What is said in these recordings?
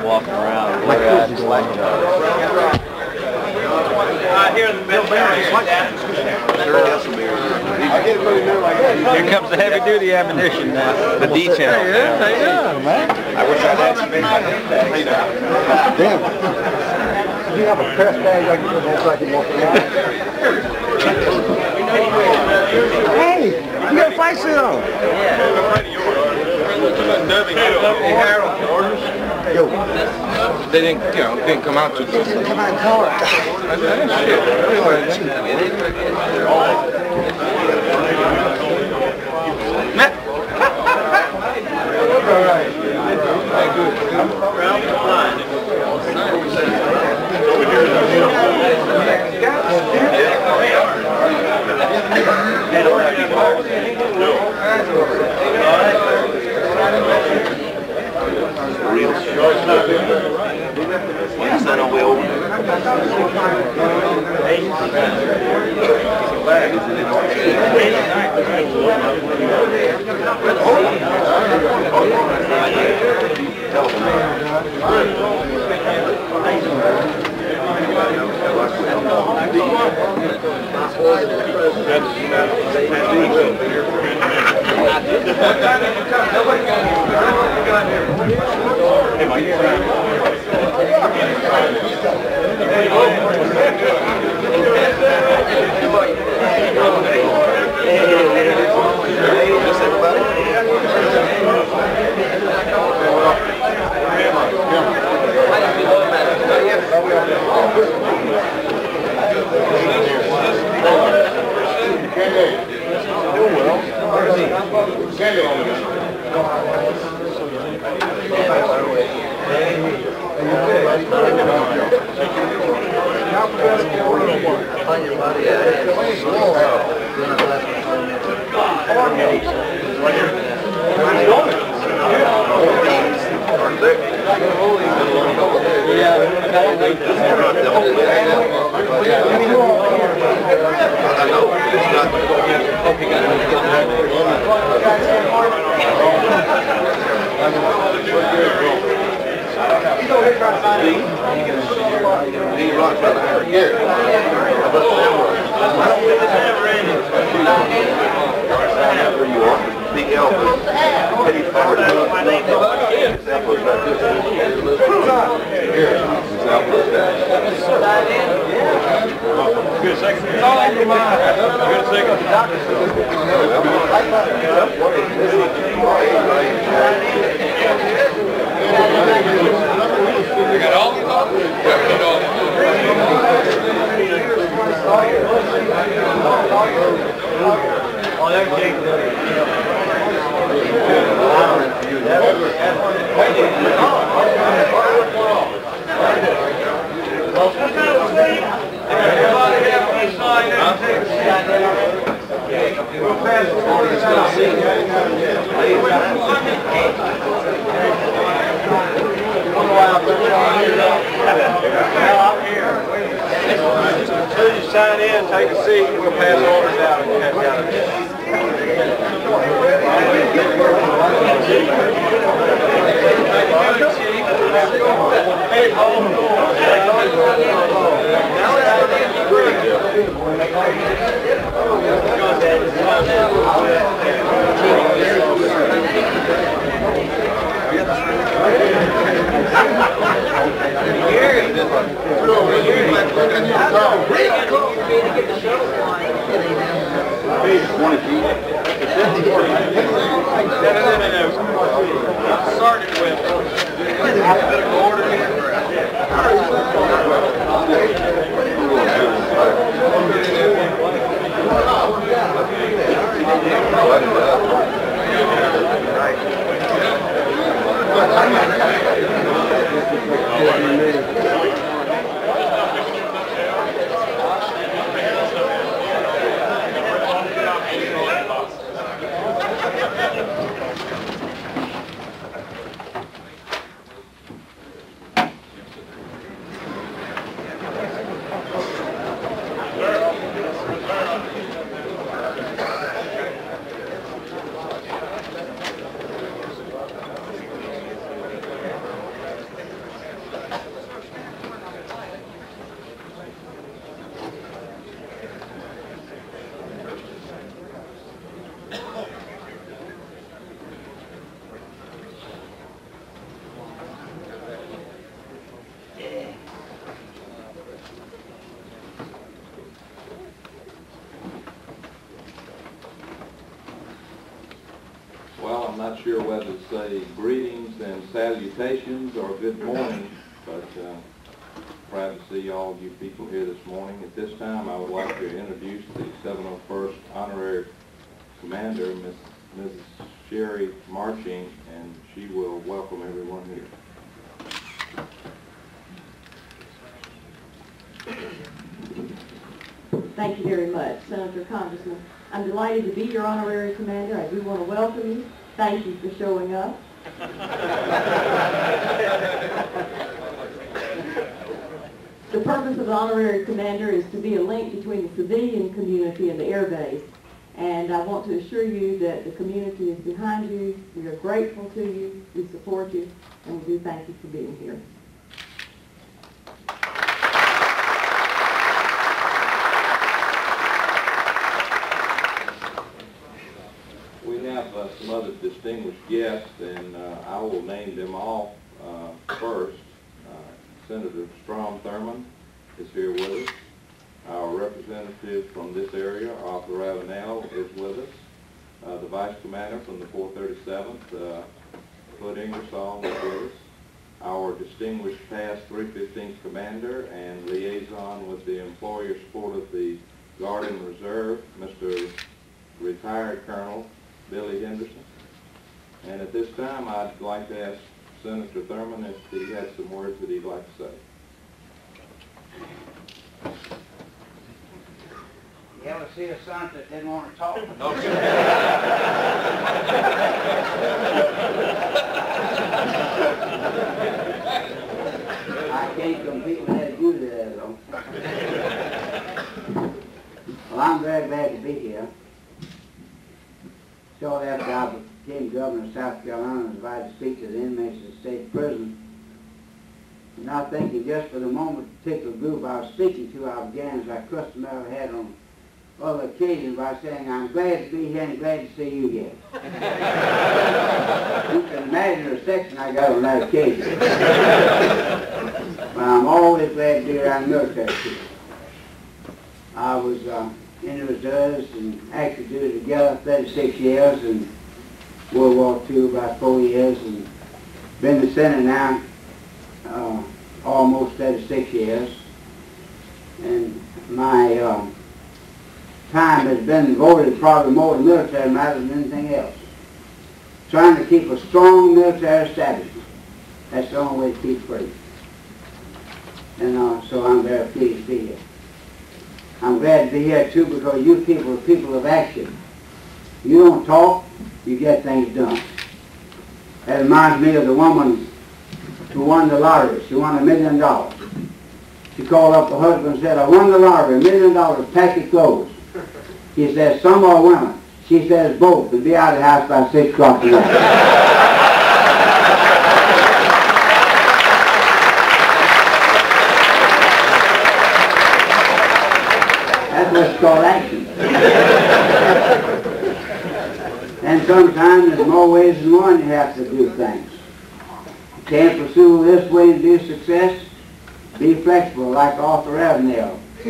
Walking around. Look at Here comes the heavy-duty ammunition now. The detail. Hey, man. I wish I'd had some big damn. Do you have a press bag I can put in so I can walk around? Hey, you got a flight suit on. Yo. They didn't come out too good. Come on, car. All right. Good. Is that a wheel? Sign in, take a seat, we'll pass orders out. Started with not sure whether to say greetings and salutations or good morning, but proud to see all of you people here this morning. At this time, I would like to introduce the 701st Honorary Commander, Mrs. Sherry Marching, and she will welcome everyone here. Thank you very much, Senator Congressman. I'm delighted to be your honorary commander. I do want to welcome you. Thank you for showing up. The purpose of the honorary commander is to be a link between the civilian community and the air base. And I want to assure you that the community is behind you. We are grateful to you. We support you. And we do thank you for being here. Some other distinguished guests, and I will name them all first. Senator Strom Thurmond is here with us. Our representative from this area, Arthur Ravenel, is with us. The Vice Commander from the 437th, Hood Ingersoll, is with us. Our distinguished past 315th Commander and liaison with the employer support of the Guard and Reserve, Mr. Retired Colonel Billy Henderson. And at this time, I'd like to ask Senator Thurmond if he had some words that he'd like to say. You ever see a son that didn't want to talk? No, sir. I can't compete with that you there, though. Well, I'm very glad to be here. Shortly after I became governor of South Carolina, I was invited to speak to the inmates of the state prison. And I think that just for the moment, the particular group I was speaking to, I began as I customarily had on other occasions by saying, I'm glad to be here and glad to see you here. You can imagine the reception I got on that occasion. But I'm always glad to be around military people. I was in the reserves and active duty together 36 years, and World War II about 4 years, and been to Senate now almost 36 years. And my time has been devoted probably more to military matters than anything else. Trying to keep a strong military establishment. That's the only way to keep free. And so I'm very pleased to be here. I'm glad to be here too because you people are people of action. You don't talk, you get things done. That reminds me of the woman who won the lottery. She won $1 million. She called up her husband and said, I won the lottery, $1 million, packet closed. He says, some are women. She says, both, and be out of the house by 6 o'clock tonight. That's what's called action. And sometimes there's more ways than one you have to do things. You can't pursue this way to do success. Be flexible like Arthur Ravenel. He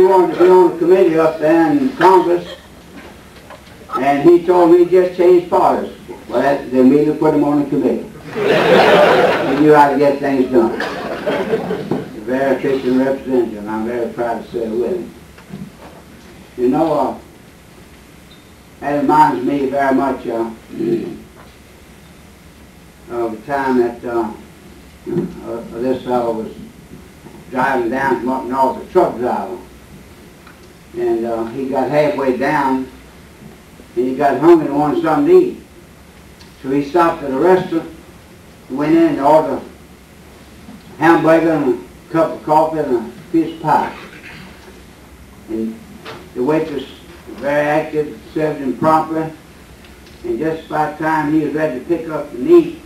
wanted to be on the committee up there in Congress, and he told me just change parties. Well, they immediately put him on the committee. He knew how to get things done. He's a very efficient representative, and I'm very proud to serve with him. You know, that reminds me very much of the time that this fellow was driving down from up north, a truck driver. And he got halfway down, and he got hungry and wanted something to eat. So he stopped at a restaurant, went in and ordered a hamburger and a cup of coffee and a piece of pie. And the waitress was very active, served him promptly, and just about time he was ready to pick up and eat,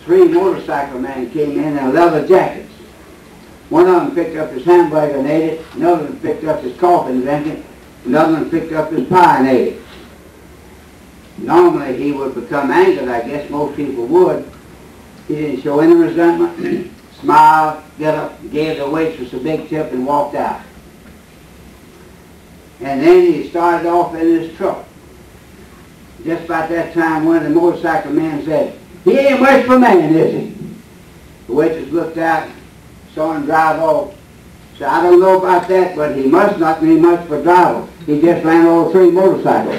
3 motorcycle men came in leather jackets. One of them picked up his hamburger and ate it, another one picked up his coffee and drank it, another one picked up his pie and ate it. Normally he would become angered, I guess most people would. He didn't show any resentment, smiled, got up, gave the waitress a big tip and walked out. And then he started off in his truck. Just about that time, one of the motorcycle men said, "He ain't much for a man, is he?" The waitress looked out, saw him drive off. Said, "I don't know about that, but he must not be much for a driver. He just ran over 3 motorcycles."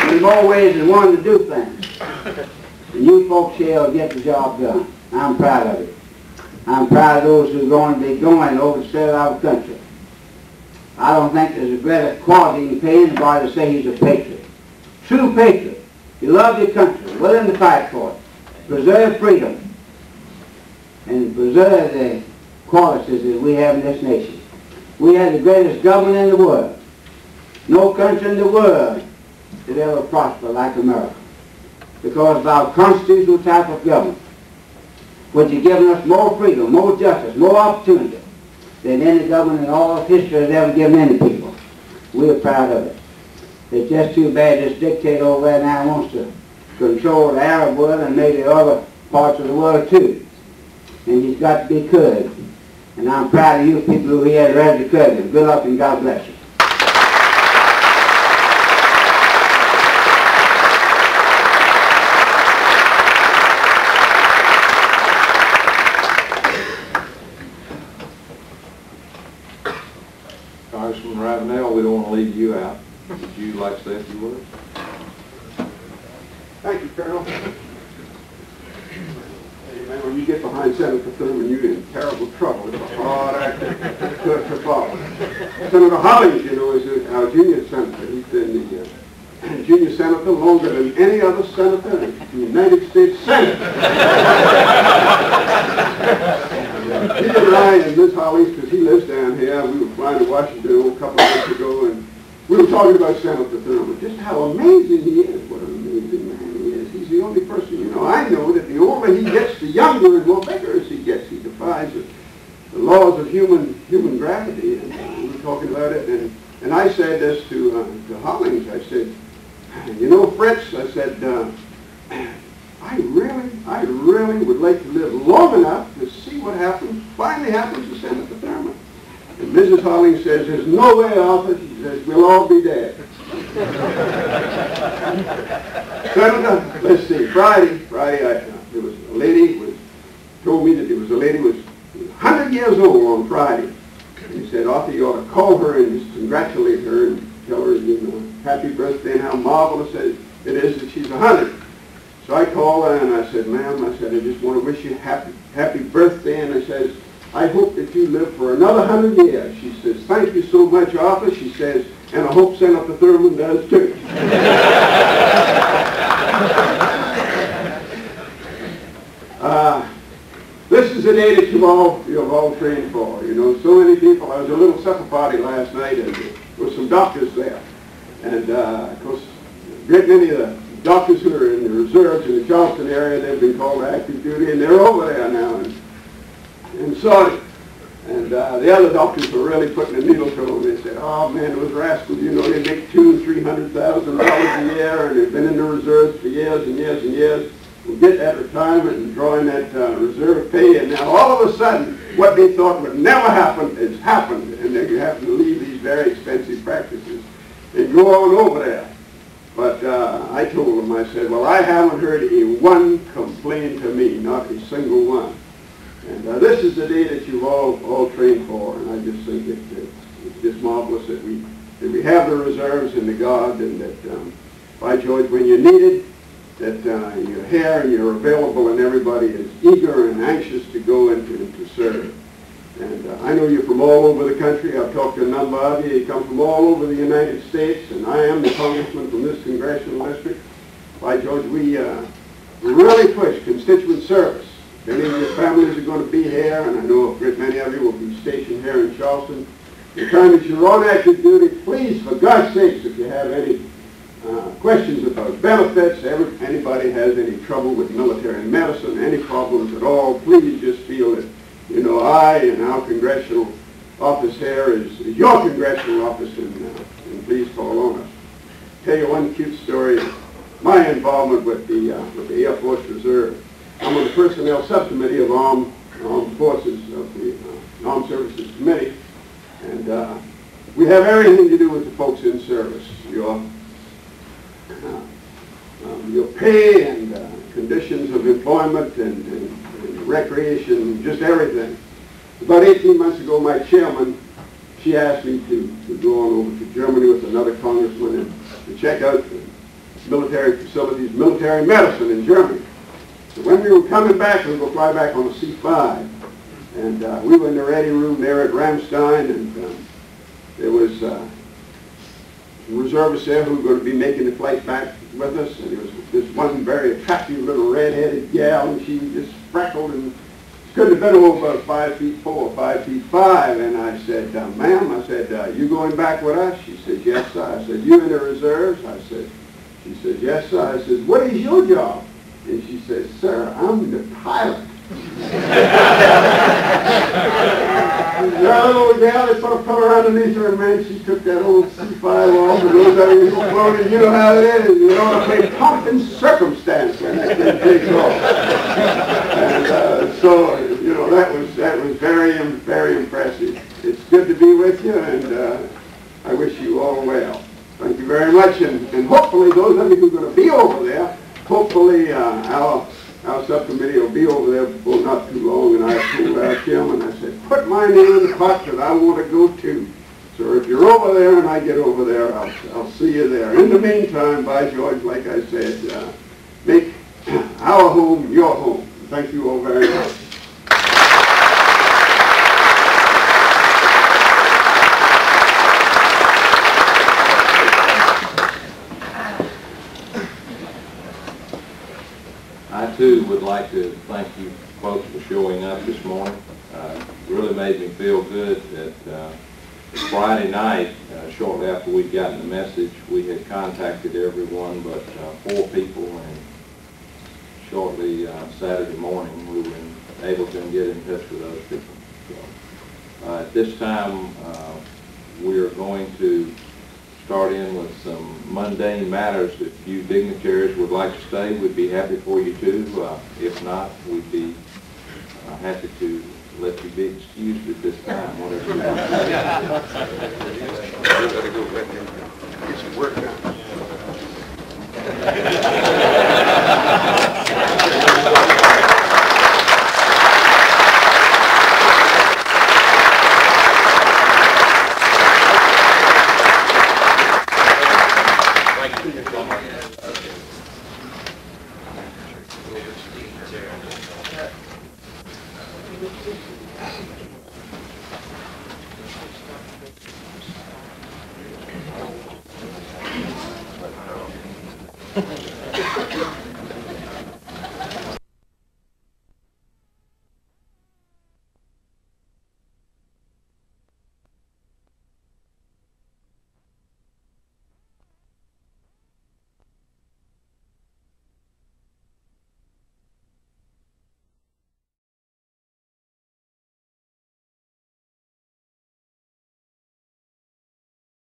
There's more ways than one to do things. And you folks here will get the job done. I'm proud of it. I'm proud of those who are going to be going over to serve our country. I don't think there's a greater quality than pay anybody to say he's a patriot. True patriot. You love your country, willing to fight for it, preserve freedom, and preserve the qualities that we have in this nation. We have the greatest government in the world. No country in the world that ever prosper like America, because of our constitutional type of government, which has given us more freedom, more justice, more opportunity than any government in all of history has ever given any people. We are proud of it. It's just too bad this dictator over there now wants to control the Arab world and maybe other parts of the world too. And he's got to be curbed. And I'm proud of you people who are here ready to curb him. Good luck and God bless you. Congressman Ravenel, we don't want to leave you out. Would you like to say a few words? Thank you, Colonel. Hey, man, when you get behind Senator Thurman, you're in terrible trouble. It's a hard act to follow. Senator Hollings, you know, is our junior senator. He's been the junior senator longer than any other senator in the United States Senate. He and I and Ms. Hollings, because he lives down here, we were flying to Washington a couple of weeks ago, and we were talking about Senator Thurman, just how amazing he is. What an amazing man he is. He's the only person, you know, I know that the older he gets, the younger and more vigorous he gets. He defies the laws of human gravity. And we were talking about it, and I said this to Hollings. I said, "You know, Fritz," I said, I really would like to live long enough to see what finally happens to Senator Thurman." And Mrs. Hollings says, "There's no way off it." She says, "We'll all be dead." Senator, let's see, Friday, there was a lady told me that there was a lady who was 100 years old on Friday. And he said, "Arthur, you ought to call her and just congratulate her and tell her, you know, happy birthday and how marvelous it is that she's 100. So I called her and I said, "Ma'am," I said, "I just want to wish you happy birthday." And I said, "I hope that you live for another 100 years. She says, "Thank you so much, Arthur." She says, "And I hope Senator Thurman does too." This is the day that you've all trained for. You know, so many people. I was at a little supper party last night, and there were some doctors there. And, of course, a great many of the doctors who are in the reserves in the Charleston area, they've been called to active duty, and they're over there now. And sorry. And the other doctors were really putting a needle to them. They said, "Oh, man, those rascals, you know, they make $200,000 and $300,000 a year, and they've been in the reserves for years and years and years. We'll get that retirement and drawing that reserve pay, and now all of a sudden, what they thought would never happen has happened, and then you have to leave these very expensive practices and go on over there." But I told them, I said, "Well, I haven't heard one complain to me, not a single one. And this is the day that you've all trained for, and I just think it's just marvelous that we have the reserves and the Guard, and that, by George, when you're needed, that you're here and you're available, and everybody is eager and anxious to go into to serve. And I know you're from all over the country. I've talked to a number of you. You come from all over the United States, and I am the congressman from this congressional district. By George, we really push constituent service. Many of your families are going to be here, and I know a great many of you will be stationed here in Charleston. The time that you're on active duty, please, for God's sakes, if you have any questions about benefits, anybody has any trouble with military medicine, any problems at all, please just feel that, you know, I and our congressional office here is your congressional office, and please call on us. Tell you one cute story. my involvement with the Air Force Reserve. I'm on the Personnel Subcommittee of Armed Forces of the Armed Services Committee, and we have everything to do with the folks in service. Your pay and conditions of employment and recreation, just everything. About 18 months ago, my chairman, she asked me to go on over to Germany with another congressman and to check out the military facilities, military medicine in Germany. So when we were coming back, we were going to fly back on a C-5. And we were in the ready room there at Ramstein, and there was reservists there who were going to be making the flight back with us. And there was this one very attractive little red-headed gal, and she was just freckled, and she couldn't have been over 5'4" or 5'5". And I said, ma'am, I said, you going back with us? She said, yes, sir. I said, you in the reserves? She said, yes, sir. I said, what is your job? And she said, sir, I'm the pilot. That little gal, they put a pillar underneath her, and man, she took that old C-5 off, and those other people floating. You know how it is. You know, it's a pomp and circumstance when that thing takes off. And so, you know, that was very, very impressive. It's good to be with you, and I wish you all well. Thank you very much, and hopefully those of you who are going to be over there, hopefully our subcommittee will be over there before not too long, and I told our chairman, I said, put my name in the pot because I want to go too. So if you're over there and I get over there, I'll see you there. In the meantime, by George, like I said, make our home your home. Thank you all very much. I too would like to thank you folks for showing up this morning. Really made me feel good that Friday night, shortly after we'd gotten the message, we had contacted everyone but 4 people, and shortly Saturday morning we were able to get in touch with those people. So, at this time, we are going to start in with some mundane matters. If you dignitaries would like to stay, we'd be happy for you to. If not, we'd be happy to let you be excused at this time, whatever you want to do.